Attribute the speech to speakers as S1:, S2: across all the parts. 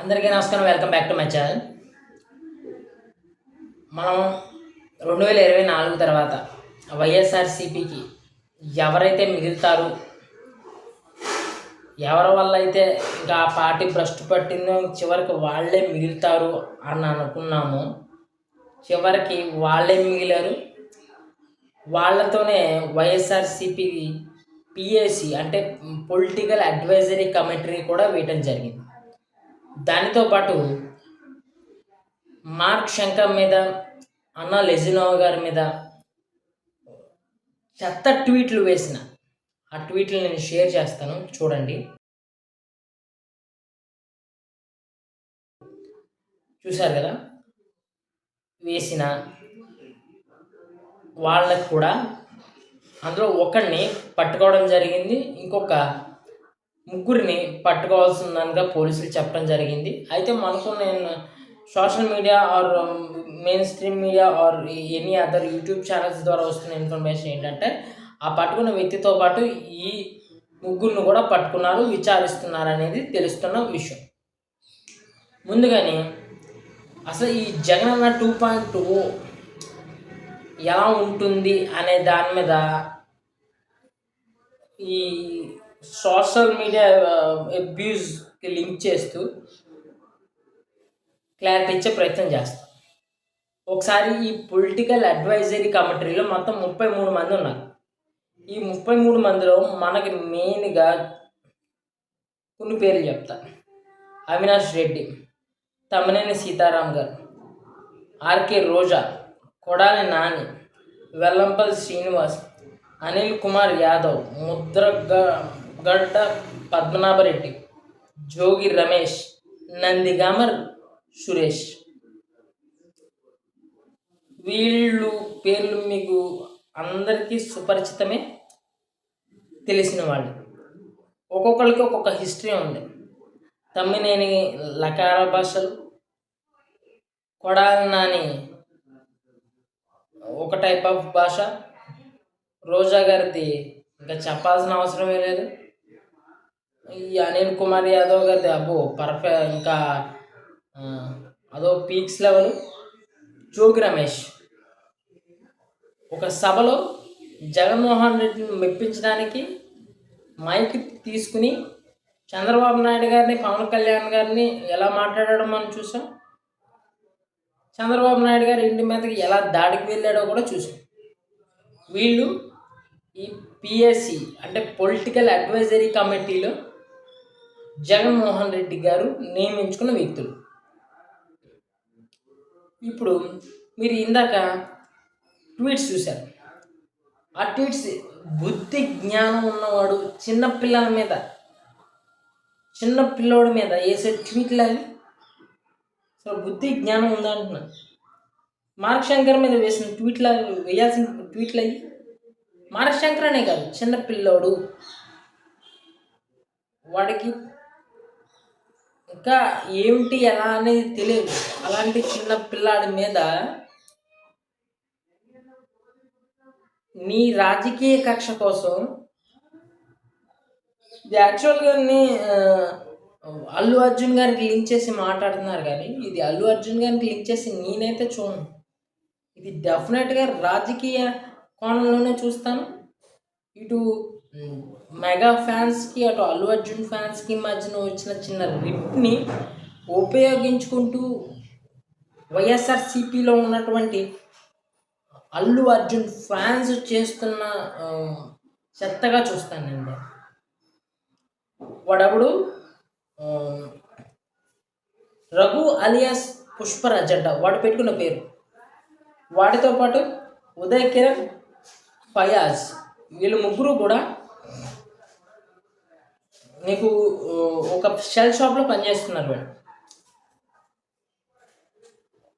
S1: అందరికీ నమస్కారం. Welcome back to my channel. మనం 2024 తర్వాత వైఎస్ఆర్సీపీకి ఎవరైతే మిగులుతారు, ఎవరి వల్ల అయితే ఇంకా ఆ పార్టీ భ్రష్టు పట్టిందో చివరికి వాళ్ళే మిగులుతారు అని అనుకున్నాము. చివరికి వాళ్ళే మిగిలారు. వాళ్ళతోనే వైఎస్ఆర్సీపీకి పిఏసి అంటే పొలిటికల్ అడ్వైజరీ కమిటీ కూడా వేయటం జరిగింది. దానితో పాటు మార్క్ శంకర్ మీద, అన్నా లెజినోవా గారి మీద చెత్త ట్వీట్లు వేసిన ఆ ట్వీట్లు నేను షేర్ చేస్తాను, చూడండి. చూశారు కదా, వేసిన వాళ్ళకు కూడా అందులో ఒకరిని పట్టుకోవడం జరిగింది, ఇంకొక ముగ్గురిని పట్టుకోవాల్సిందనగా పోలీసులు చెప్పడం జరిగింది. అయితే మనకు నేను social media or mainstream media or any other YouTube channels ద్వారా వస్తున్న ఇన్ఫర్మేషన్ ఏంటంటే, ఆ పట్టుకున్న వ్యక్తితో పాటు ఈ ముగ్గురిని కూడా పట్టుకున్నారు, విచారిస్తున్నారు అనేది తెలుస్తున్న విషయం. ముందుగానే అసలు ఈ జగనన్న 2.0 ఎలా ఉంటుంది అనే దాని మీద ఈ సోషల్ మీడియా అబ్యూస్కి లింక్ చేస్తూ క్లారిటీ ఇచ్చే ప్రయత్నం చేస్తాం. ఒకసారి ఈ పొలిటికల్ అడ్వైజరీ కమిటీలో మొత్తం 33 మంది ఉన్నారు. ఈ 33 మందిలో మనకి మెయిన్గా కొన్ని పేర్లు చెప్తా. అవినాష్ రెడ్డి, తమ్మినేని సీతారాం గారు, ఆర్కే రోజా, కొడాలి నాని, వెల్లంపల్లి శ్రీనివాస్, అనిల్ కుమార్ యాదవ్, ముద్రగడ్డ పద్మనాభరెడ్డి, జోగి రమేష్, నందిగామ సురేష్. వీళ్ళు పేర్లు మీకు అందరికీ సుపరిచితమే, తెలిసిన వాళ్ళు. ఒక్కొక్కరికి ఒక్కొక్క హిస్టరీ ఉంది. తమ్మినేని లకార భాషలు, కొడాలి నాని ఒక టైప్ ఆఫ్ భాష, రోజా గారిది ఇంకా చెప్పాల్సిన అవసరమే లేదు. ఈ అనిల్ కుమార్ యాదవ్ గారిది అబ్బో పర్ఫెక్ట్, ఇంకా అదో పీక్స్ లెవెల్. జోగి రమేష్ ఒక సభలో జగన్మోహన్ రెడ్డిని మెప్పించడానికి మైక్ తీసుకుని చంద్రబాబు నాయుడు గారిని, పవన్ కళ్యాణ్ గారిని ఎలా మాట్లాడడం మనం చూసాం. చంద్రబాబు నాయుడు గారి ఇంటి మీదకి ఎలా దాడికి వెళ్ళాడో కూడా చూసాం. వీళ్ళు ఈ పిఎస్సి అంటే పొలిటికల్ అడ్వైజరీ కమిటీలో జగన్మోహన్ రెడ్డి గారు నియమించుకున్న వ్యక్తులు. ఇప్పుడు మీరు ఇందాక ట్వీట్స్ చూశారు. ఆ ట్వీట్స్ బుద్ధి జ్ఞానం ఉన్నవాడు చిన్న పిల్లోడి మీద వేసే ట్వీట్లు అవి అసలు బుద్ధి జ్ఞానం ఉందా అంటున్నా. మార్క్ శంకర్ మీద వేయాల్సిన ట్వీట్లు అవి. మార్క్ శంకర్ అనే కాదు, చిన్న పిల్లోడు, వాడికి ఇంకా ఏమిటి ఎలా అనేది తెలియదు. అలాంటి చిన్న పిల్లాడి మీద నీ రాజకీయ కక్ష కోసం యాక్చువల్గా అల్లు అర్జున్ గారికి లింక్ చేసి మాట్లాడుతున్నారు, కానీ ఇది అల్లు అర్జున్ గారికి లింక్ చేసి నేనైతే చూడను. ఇది డెఫినెట్గా రాజకీయ కోణంలోనే చూస్తాను. ఇటు మెగా ఫ్యాన్స్కి, అటు అల్లు అర్జున్ ఫ్యాన్స్కి మధ్యన వచ్చిన చిన్న రిప్ని ఉపయోగించుకుంటూ వైఎస్ఆర్సీపీలో ఉన్నటువంటి అల్లు అర్జున్ ఫ్యాన్స్ చేస్తున్న చెత్తగా చూస్తానండి. వాడప్పుడు రఘు అలియాస్ పుష్పరాజ్ అంట వాడు పెట్టుకున్న పేరు. వాటితో పాటు ఉదయ్ కిరణ్, ఫయాజ్, వీళ్ళు ముగ్గురు కూడా నీకు ఒక షెల్ షాప్లో పనిచేస్తున్నారు. వీళ్ళు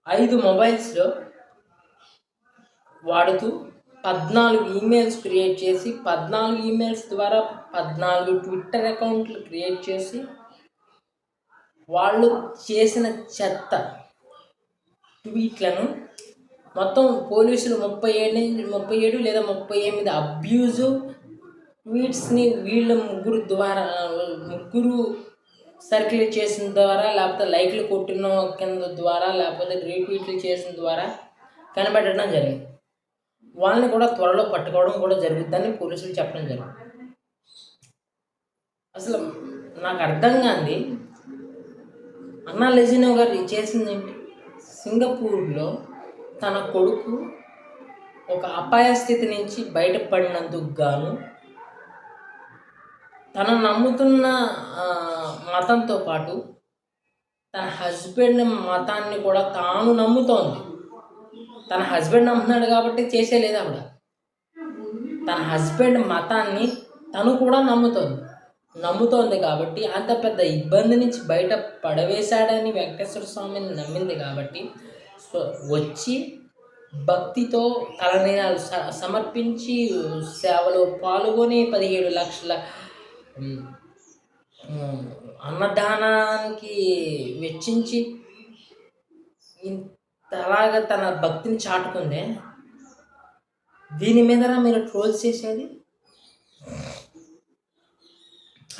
S1: 5 మొబైల్స్లో వాడుతూ 14 ఈమెయిల్స్ క్రియేట్ చేసి, 14 ఈమెయిల్స్ ద్వారా 14 ట్విట్టర్ అకౌంట్లు క్రియేట్ చేసి వాళ్ళు చేసిన చెత్త ట్వీట్లను మొత్తం పోలీసులు 37 లేదా 38 అబ్యూజివ్ ట్వీట్స్ని వీళ్ళ ముగ్గురు సర్క్యులేట్ చేసిన ద్వారా, లేకపోతే లైక్లు కొట్టిన కింద ద్వారా, లేకపోతే రీట్వీట్లు చేసిన ద్వారా కనిపెట్టడం జరిగింది. వాళ్ళని కూడా త్వరలో పట్టుకోవడం కూడా జరుగుతుందని పోలీసులు చెప్పడం జరిగింది. అసలు నాకు అర్థం కాంది, అన్నా లెజినో గారు చేసింది ఏంటి? సింగపూర్లో తన కొడుకు ఒక అపాయ స్థితి నుంచి బయటపడినందుకు గాను తను నమ్ముతున్న మతంతో పాటు తన హస్బెండ్ మతాన్ని కూడా తాను నమ్ముతోంది. తన హస్బెండ్ నమ్ముతున్నాడు కాబట్టి చేసేలేదు ఆవిడ. తన హస్బెండ్ మతాన్ని తను కూడా నమ్ముతోంది కాబట్టి అంత పెద్ద ఇబ్బంది నుంచి బయట పడవేశాడని వెంకటేశ్వర స్వామిని నమ్మింది కాబట్టి వచ్చి భక్తితో తలనీలాలు సమర్పించి సేవలో పాల్గొని 17 లక్షల అన్నదానానికి వెచ్చించి ఇంతలాగా తన భక్తిని చాటుకుందే. దీని మీద మీరు ట్రోల్స్ చేసేది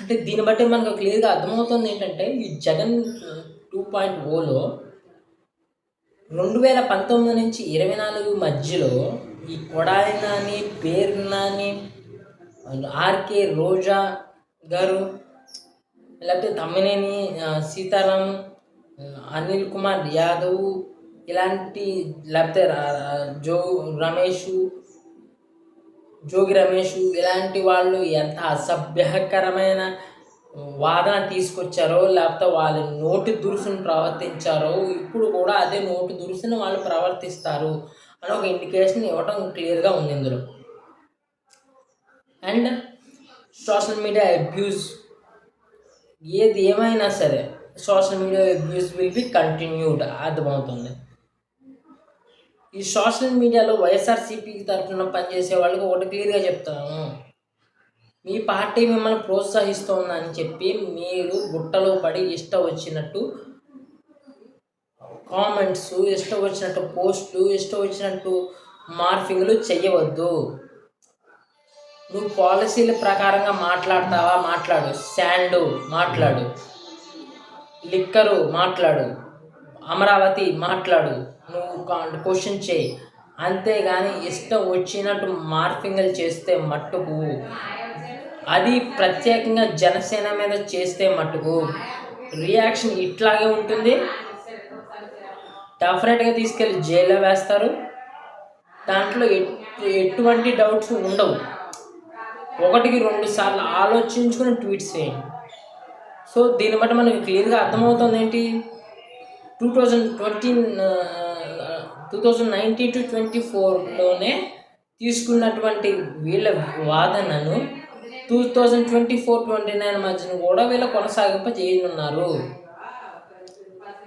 S1: అంటే దీన్ని బట్టి మనకు క్లియర్గా అర్థమవుతుంది ఏంటంటే, ఈ జగన్ 2.0లో 2019 నుంచి 24 మధ్యలో ఈ కొడాలి నాని, పేరు నాని, ఆర్కే రోజా గారు, లేకపోతే తమ్మినేని సీతారాం, అనిల్ కుమార్ యాదవ్ ఇలాంటి, లేకపోతే జోగి రమేష్ ఇలాంటి వాళ్ళు ఎంత అసభ్యకరమైన వాదన తీసుకొచ్చారో, లేకపోతే వాళ్ళ నోటి దురుసును ప్రవర్తించారో, ఇప్పుడు కూడా అదే నోటి దురుసుని వాళ్ళు ప్రవర్తిస్తారు అని ఒక ఇండికేషన్ ఇవ్వటం క్లియర్గా ఉంది ఇందులో. అండ్ సోషల్ మీడియా అబ్యూస్ ఏది ఏమైనా సరే social media abuse will be continued అర్థమవుతుంది. ఈ సోషల్ మీడియాలో వైఎస్ఆర్సీపీకి తరఫున పనిచేసే వాళ్ళకి ఒకటి క్లియర్గా చెప్తాను, మీ పార్టీ మిమ్మల్ని ప్రోత్సహిస్తోందని చెప్పి మీరు గుట్టలో పడి ఇష్టం వచ్చినట్టు కామెంట్స్, ఇష్టం వచ్చినట్టు పోస్టులు, ఇష్టం వచ్చినట్టు మార్ఫింగ్లు చెయ్యవద్దు. నువ్వు పాలసీల ప్రకారంగా మాట్లాడతావా? మాట్లాడు. శాండు మాట్లాడు, లిక్కరు మాట్లాడు, అమరావతి మాట్లాడు, నువ్వు క్వశ్చన్ చేయి. అంతేగాని ఇష్టం వచ్చినట్టు మార్ఫింగ్లు చేస్తే మట్టుకు, అది ప్రత్యేకంగా జనసేన మీద చేస్తే మట్టుకు రియాక్షన్ ఇట్లాగే ఉంటుంది. డెఫినెట్గా తీసుకెళ్ళి జైల్లో వేస్తారు. దాంట్లో ఎటువంటి డౌట్స్ ఉండవు. 1-2 సార్లు ఆలోచించుకుని ట్వీట్స్ చేయండి. సో దీన్ని బట్టి మనకి క్లియర్గా అర్థమవుతుంది ఏంటి, 2019 to 24లోనే తీసుకున్నటువంటి వీళ్ళ వాదనను 2024-29 మధ్యన కూడా వీళ్ళ కొనసాగింప చేయనున్నారు.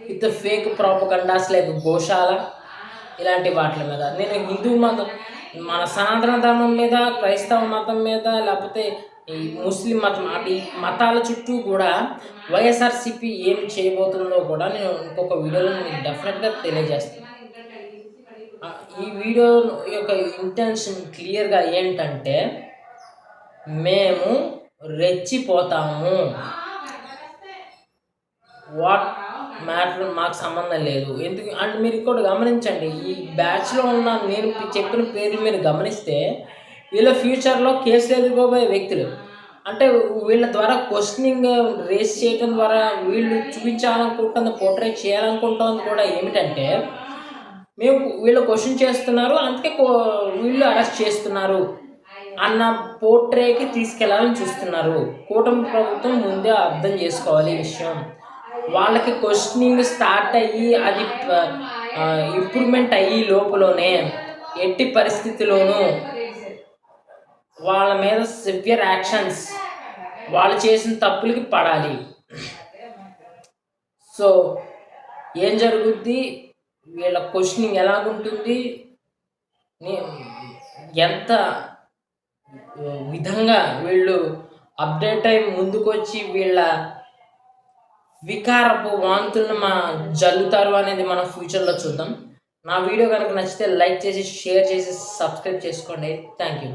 S1: విత్ ఫేక్ ప్రాపగండాస్ లైక్ గోశాల ఇలాంటి వాటి మీద. నేను హిందూ మతం, మన సనాతన ధర్మం మీద, క్రైస్తవ మతం మీద, లేకపోతే ఈ ముస్లిం మతం, ఈ మతాల చుట్టూ కూడా వైఎస్ఆర్సీపీ ఏం చేయబోతుందో కూడా నేను ఇంకొక వీడియోలో మీకు డెఫినెట్గా తెలియజేస్తాను. ఈ వీడియో యొక్క ఇంటెన్షన్ క్లియర్గా ఏంటంటే, మేము రెచ్చిపోతాము, వాట్ మ్యాటర్ మాకు సంబంధం లేదు. ఎందుకు అంటే మీరు ఇక్కడ గమనించండి, ఈ బ్యాచ్లో ఉన్న నేను చెప్పిన పేర్లు మీరు గమనిస్తే వీళ్ళ ఫ్యూచర్లో కేసులు ఎదుర్కోబోయే వ్యక్తులు. అంటే వీళ్ళ ద్వారా క్వశ్చనింగ్ రేస్ చేయడం ద్వారా వీళ్ళు చూపించాలనుకుంటుంది, పోర్ట్రేట్ చేయాలనుకుంటుంది కూడా ఏమిటంటే, మేము వీళ్ళు క్వశ్చన్ చేస్తున్నారు అందుకే వీళ్ళు అరెస్ట్ చేస్తున్నారు అన్న పోర్ట్రేకి తీసుకెళ్లాలని చూస్తున్నారు. కూటమి ప్రభుత్వం ముందే అర్థం చేసుకోవాలి ఈ విషయం. వాళ్ళకి క్వశ్చనింగ్ స్టార్ట్ అయ్యి అది ఇంప్రూవ్మెంట్ అయ్యి లోపలనే ఎట్టి పరిస్థితిలోనూ వాళ్ళ మీద సివియర్ యాక్షన్స్, వాళ్ళు చేసిన తప్పులకి పడాలి. సో ఏం జరుగుద్ది, వీళ్ళ క్వశ్చనింగ్ ఎలాగుంటుంది, ఎంత విధంగా వీళ్ళు అప్డేట్ అయి ముందుకొచ్చి వీళ్ళ వికారపు వాంతులను జల్లుతారు అనేది మనం ఫ్యూచర్లో చూద్దాం. నా వీడియో కనుక నచ్చితే లైక్ చేసి, షేర్ చేసి, సబ్స్క్రైబ్ చేసుకోండి. Thank you.